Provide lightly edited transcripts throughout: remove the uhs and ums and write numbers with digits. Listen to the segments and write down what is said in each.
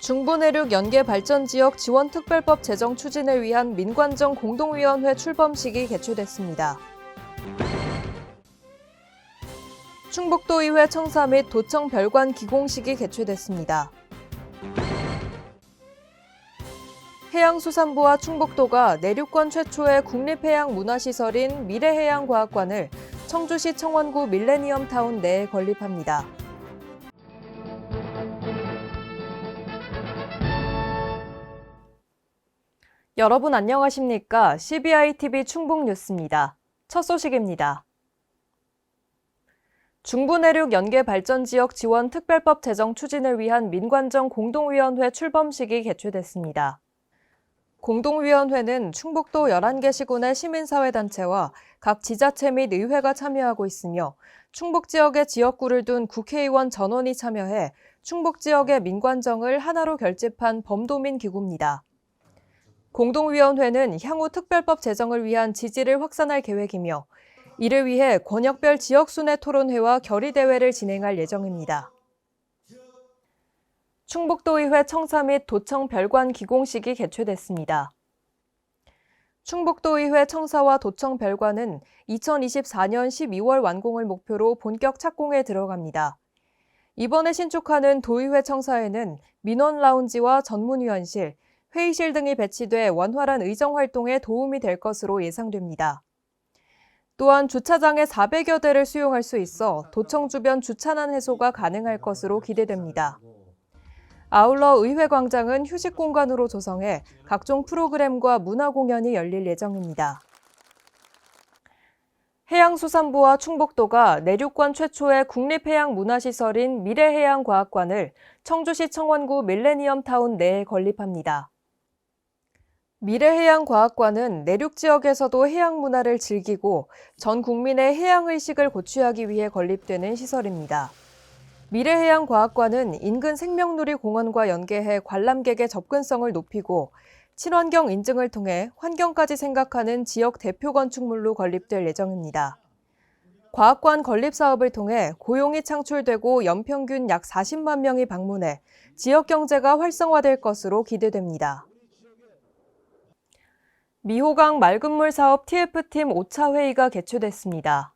중부내륙 연계발전지역 지원특별법 제정 추진을 위한 민관정 공동위원회 출범식이 개최됐습니다. 충북도의회 청사 및 도청 별관 기공식이 개최됐습니다. 해양수산부와 충북도가 내륙권 최초의 국립해양문화시설인 미래해양과학관을 청주시 청원구 밀레니엄타운 내에 건립합니다. 여러분 안녕하십니까? CBI-TV 충북뉴스입니다. 첫 소식입니다. 중부내륙 연계발전지역 지원 특별법 제정 추진을 위한 민관정 공동위원회 출범식이 개최됐습니다. 공동위원회는 충북도 11개 시군의 시민사회단체와 각 지자체 및 의회가 참여하고 있으며 충북 지역의 지역구를 둔 국회의원 전원이 참여해 충북 지역의 민관정을 하나로 결집한 범도민 기구입니다. 공동위원회는 향후 특별법 제정을 위한 지지를 확산할 계획이며 이를 위해 권역별 지역순회 토론회와 결의대회를 진행할 예정입니다. 충북도의회 청사 및 도청 별관 기공식이 개최됐습니다. 충북도의회 청사와 도청 별관은 2024년 12월 완공을 목표로 본격 착공에 들어갑니다. 이번에 신축하는 도의회 청사에는 민원 라운지와 전문위원실, 회의실 등이 배치돼 원활한 의정 활동에 도움이 될 것으로 예상됩니다. 또한 주차장에 400여 대를 수용할 수 있어 도청 주변 주차난 해소가 가능할 것으로 기대됩니다. 아울러 의회광장은 휴식 공간으로 조성해 각종 프로그램과 문화 공연이 열릴 예정입니다. 해양수산부와 충북도가 내륙권 최초의 국립해양문화시설인 미래해양과학관을 청주시 청원구 밀레니엄타운 내에 건립합니다. 미래해양과학관은 내륙 지역에서도 해양문화를 즐기고 전 국민의 해양의식을 고취하기 위해 건립되는 시설입니다. 미래해양과학관은 인근 생명누리 공원과 연계해 관람객의 접근성을 높이고 친환경 인증을 통해 환경까지 생각하는 지역 대표 건축물로 건립될 예정입니다. 과학관 건립 사업을 통해 고용이 창출되고 연평균 약 40만 명이 방문해 지역 경제가 활성화될 것으로 기대됩니다. 미호강 맑은물 사업 TF팀 5차 회의가 개최됐습니다.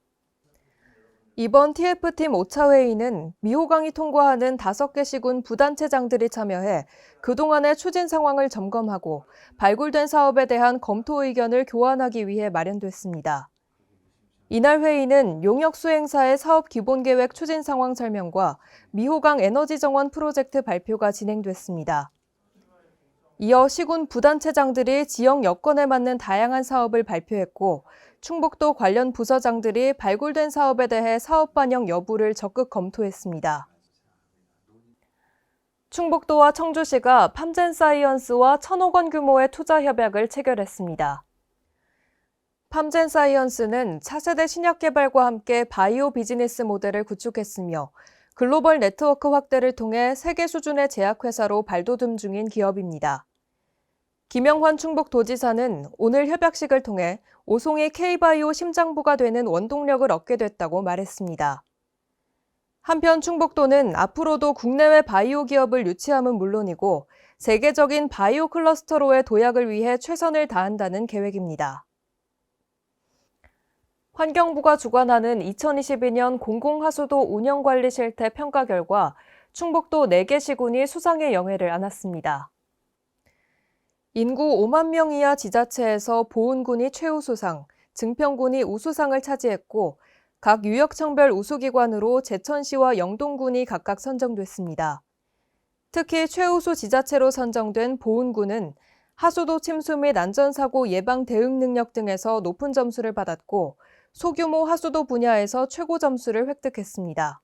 이번 TF팀 5차 회의는 미호강이 통과하는 5개 시군 부단체장들이 참여해 그동안의 추진 상황을 점검하고 발굴된 사업에 대한 검토 의견을 교환하기 위해 마련됐습니다. 이날 회의는 용역 수행사의 사업 기본계획 추진 상황 설명과 미호강 에너지 정원 프로젝트 발표가 진행됐습니다. 이어 시군 부단체장들이 지역 여건에 맞는 다양한 사업을 발표했고 충북도 관련 부서장들이 발굴된 사업에 대해 사업 반영 여부를 적극 검토했습니다. 충북도와 청주시가 팜젠사이언스와 1,000억 원 규모의 투자 협약을 체결했습니다. 팜젠사이언스는 차세대 신약 개발과 함께 바이오 비즈니스 모델을 구축했으며 글로벌 네트워크 확대를 통해 세계 수준의 제약회사로 발돋움 중인 기업입니다. 김영환 충북도지사는 오늘 협약식을 통해 오송이 K바이오 심장부가 되는 원동력을 얻게 됐다고 말했습니다. 한편 충북도는 앞으로도 국내외 바이오 기업을 유치함은 물론이고 세계적인 바이오 클러스터로의 도약을 위해 최선을 다한다는 계획입니다. 환경부가 주관하는 2022년 공공하수도 운영관리 실태 평가 결과 충북도 4개 시군이 수상의 영예를 안았습니다. 인구 5만 명 이하 지자체에서 보은군이 최우수상, 증평군이 우수상을 차지했고 각 유역청별 우수기관으로 제천시와 영동군이 각각 선정됐습니다. 특히 최우수 지자체로 선정된 보은군은 하수도 침수 및 안전사고 예방 대응 능력 등에서 높은 점수를 받았고 소규모 하수도 분야에서 최고 점수를 획득했습니다.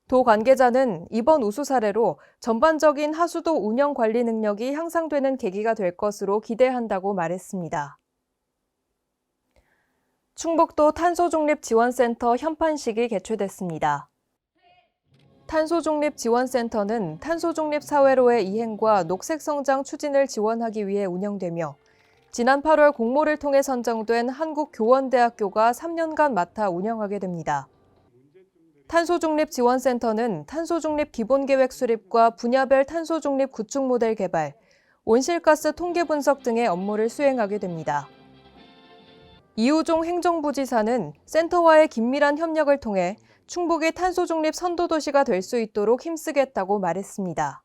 도 관계자는 이번 우수 사례로 전반적인 하수도 운영 관리 능력이 향상되는 계기가 될 것으로 기대한다고 말했습니다. 충북도 탄소중립지원센터 현판식이 개최됐습니다. 탄소중립지원센터는 탄소중립 사회로의 이행과 녹색성장 추진을 지원하기 위해 운영되며 지난 8월 공모를 통해 선정된 한국교원대학교가 3년간 맡아 운영하게 됩니다. 탄소중립지원센터는 탄소중립 기본계획 수립과 분야별 탄소중립 구축 모델 개발, 온실가스 통계 분석 등의 업무를 수행하게 됩니다. 이우종 행정부지사는 센터와의 긴밀한 협력을 통해 충북이 탄소중립 선도도시가 될 수 있도록 힘쓰겠다고 말했습니다.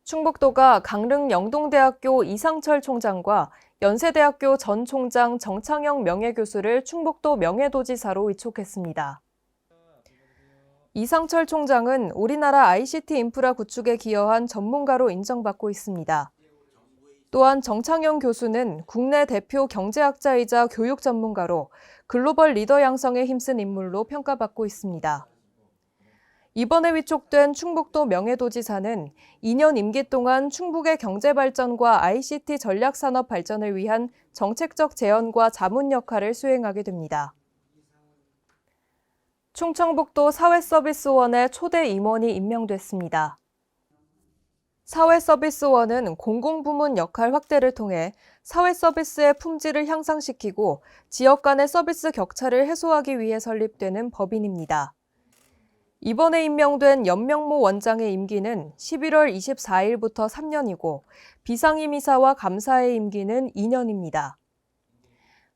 충북도가 강릉 영동대학교 이상철 총장과 연세대학교 전 총장 정창영 명예교수를 충북도 명예도지사로 위촉했습니다. 이상철 총장은 우리나라 ICT 인프라 구축에 기여한 전문가로 인정받고 있습니다. 또한 정창영 교수는 국내 대표 경제학자이자 교육 전문가로 글로벌 리더 양성에 힘쓴 인물로 평가받고 있습니다. 이번에 위촉된 충북도 명예도지사는 2년 임기 동안 충북의 경제 발전과 ICT 전략 산업 발전을 위한 정책적 제언과 자문 역할을 수행하게 됩니다. 충청북도 사회서비스원의 초대 임원이 임명됐습니다. 사회서비스원은 공공부문 역할 확대를 통해 사회서비스의 품질을 향상시키고 지역 간의 서비스 격차를 해소하기 위해 설립되는 법인입니다. 이번에 임명된 연명모 원장의 임기는 11월 24일부터 3년이고 비상임이사와 감사의 임기는 2년입니다.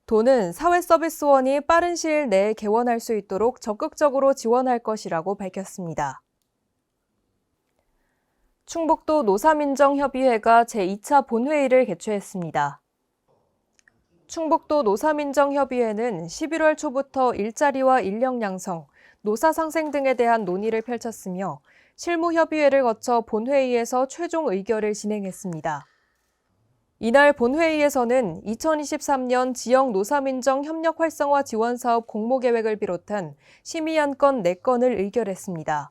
도는 사회서비스원이 빠른 시일 내에 개원할 수 있도록 적극적으로 지원할 것이라고 밝혔습니다. 충북도 노사민정협의회가 제2차 본회의를 개최했습니다. 충북도 노사민정협의회는 11월 초부터 일자리와 인력 양성, 노사 상생 등에 대한 논의를 펼쳤으며 실무협의회를 거쳐 본회의에서 최종 의결을 진행했습니다. 이날 본회의에서는 2023년 지역 노사민정 협력 활성화 지원 사업 공모계획을 비롯한 심의안건 4건을 의결했습니다.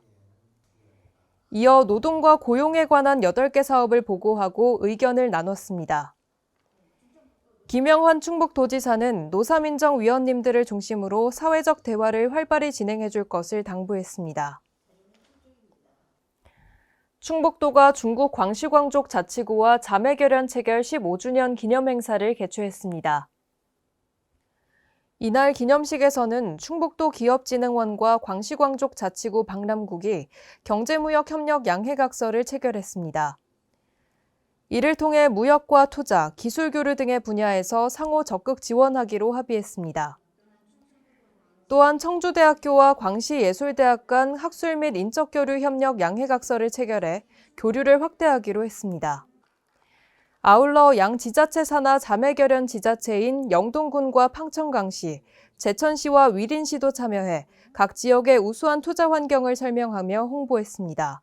이어 노동과 고용에 관한 8개 사업을 보고하고 의견을 나눴습니다. 김영환 충북도지사는 노사민정위원님들을 중심으로 사회적 대화를 활발히 진행해 줄 것을 당부했습니다. 충북도가 중국 광시광족 자치구와 자매결연 체결 15주년 기념행사를 개최했습니다. 이날 기념식에서는 충북도 기업진흥원과 광시광족 자치구 박람국이 경제무역협력 양해각서를 체결했습니다. 이를 통해 무역과 투자, 기술 교류 등의 분야에서 상호 적극 지원하기로 합의했습니다. 또한 청주대학교와 광시예술대학 간 학술 및 인적교류 협력 양해각서를 체결해 교류를 확대하기로 했습니다. 아울러 양 지자체 산하 자매결연 지자체인 영동군과 평천강시, 제천시와 위린시도 참여해 각 지역의 우수한 투자 환경을 설명하며 홍보했습니다.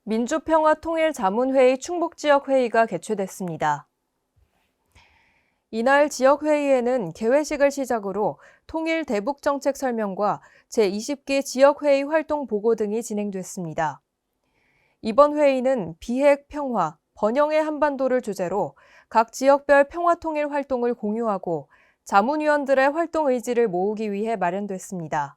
민주평화통일자문회의 충북지역회의가 개최됐습니다. 이날 지역회의에는 개회식을 시작으로 통일 대북정책 설명과 제20기 지역회의 활동 보고 등이 진행됐습니다. 이번 회의는 비핵 평화, 번영의 한반도를 주제로 각 지역별 평화통일 활동을 공유하고 자문위원들의 활동 의지를 모으기 위해 마련됐습니다.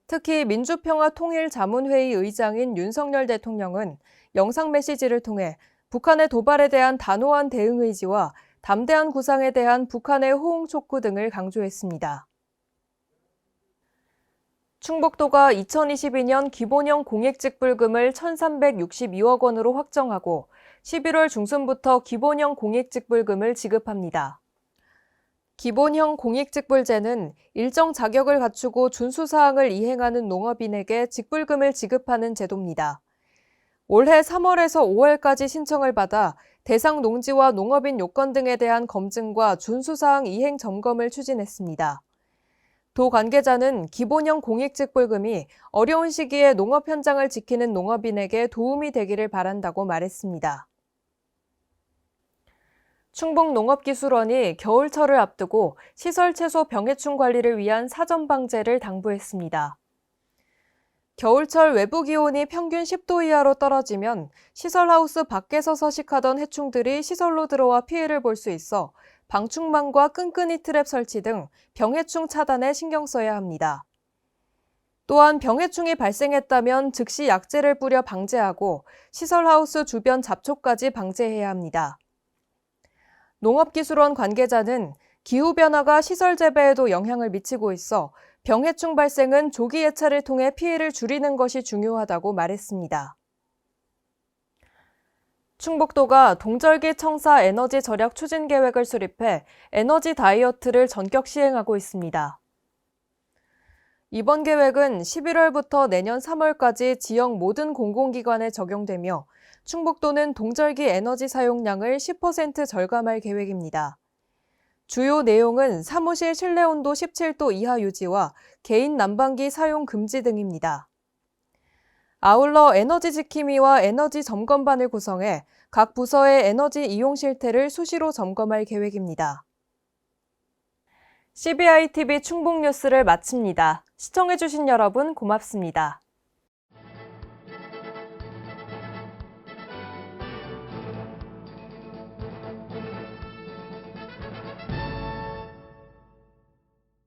특히 민주평화통일자문회의 의장인 윤석열 대통령은 영상 메시지를 통해 북한의 도발에 대한 단호한 대응 의지와 담대한 구상에 대한 북한의 호응 촉구 등을 강조했습니다. 충북도가 2022년 기본형 공익직불금을 1,362억 원으로 확정하고 11월 중순부터 기본형 공익직불금을 지급합니다. 기본형 공익직불제는 일정 자격을 갖추고 준수사항을 이행하는 농업인에게 직불금을 지급하는 제도입니다. 올해 3월에서 5월까지 신청을 받아 대상 농지와 농업인 요건 등에 대한 검증과 준수사항 이행 점검을 추진했습니다. 도 관계자는 기본형 공익직불금이 어려운 시기에 농업 현장을 지키는 농업인에게 도움이 되기를 바란다고 말했습니다. 충북농업기술원이 겨울철을 앞두고 시설 채소 병해충 관리를 위한 사전 방제를 당부했습니다. 겨울철 외부 기온이 평균 10도 이하로 떨어지면 시설하우스 밖에서 서식하던 해충들이 시설로 들어와 피해를 볼 수 있어 방충망과 끈끈이 트랩 설치 등 병해충 차단에 신경 써야 합니다. 또한 병해충이 발생했다면 즉시 약제를 뿌려 방제하고 시설하우스 주변 잡초까지 방제해야 합니다. 농업기술원 관계자는 기후변화가 시설 재배에도 영향을 미치고 있어 병해충 발생은 조기 예찰을 통해 피해를 줄이는 것이 중요하다고 말했습니다. 충북도가 동절기 청사 에너지 절약 추진 계획을 수립해 에너지 다이어트를 전격 시행하고 있습니다. 이번 계획은 11월부터 내년 3월까지 지역 모든 공공기관에 적용되며 충북도는 동절기 에너지 사용량을 10% 절감할 계획입니다. 주요 내용은 사무실 실내 온도 17도 이하 유지와 개인 난방기 사용 금지 등입니다. 아울러 에너지 지킴이와 에너지 점검반을 구성해 각 부서의 에너지 이용 실태를 수시로 점검할 계획입니다. CBI TV 충북 뉴스를 마칩니다. 시청해주신 여러분 고맙습니다.